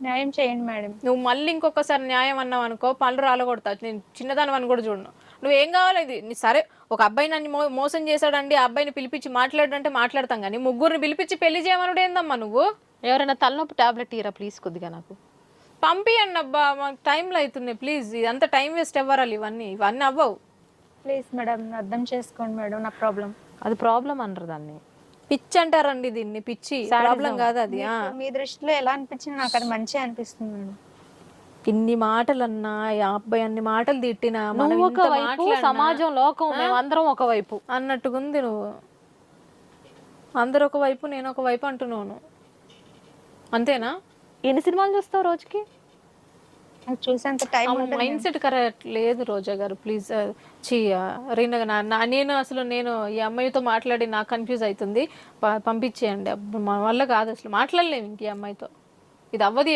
న్యాయం చేయండి మేడం. నువ్వు మళ్ళీ ఇంకొకసారి న్యాయం అన్నావు అనుకో పళ్ళు రాలగొడతా. నేను చిన్నదాని అని కూడా చూడను. నువ్వేం కావాలి ఇది సరే, ఒక అబ్బాయి నన్ను మోసం చేశాడండి, ఆ అబ్బాయిని పిలిపించి మాట్లాడంటే మాట్లాడతాం కానీ ముగ్గురిని పిలిపించి పెళ్లి చేయమనుడు ఏందమ్మా నువ్వు? ఎవరైనా తలనొప్పి టాబ్లెట్ ఇరా ప్లీజ్ కొద్దిగా నాకు. పంపియండి అబ్బా, మాకు టైంలో అవుతున్నాయి ప్లీజ్. ఇదంతా టైం వేస్ట్ అవ్వరాలి, ఇవన్నీ అవ్వవు. ప్లీజ్ మేడం అర్థం చేసుకోండి మేడం నా ప్రాబ్లం. అది ప్రాబ్లం అనరు దాన్ని, పిచ్చి అంటారండి దీన్ని. పిచ్చి ప్రాబ్లం కాదు అది. మీ దృష్టిలో ఎలా అనిపించింది? నాకు అది మంచిగా అనిపిస్తుంది మేడం. ఇన్ని మాటలన్నా ఆ అబ్బాయి అన్ని మాటలు తిట్టినా మనం నువ్వు ఇంత ఒకవైపు, మాట్లాడినా సమాజం లోకం మేమందరం ఒకవైపు అన్నట్టుగుంది. నువ్వు అందరు ఒకవైపు నేను ఒకవైపు అంటున్నాను, అంతేనా? ఎన్ని సినిమాలు చూస్తావు రోజుకి? నాకు చూసేంత టైం ఉంటుంది. మైండ్ సెట్ కరెక్ట్ లేదు రోజా గారు, ప్లీజ్. నేను అసలు ఈ అమ్మాయితో మాట్లాడి నాకు కన్ఫ్యూజ్ అవుతుంది, పంపించేయండి. మన వల్ల కాదు, అసలు మాట్లాడలేము ఇంక ఈ అమ్మాయితో. ఇది అవ్వదు.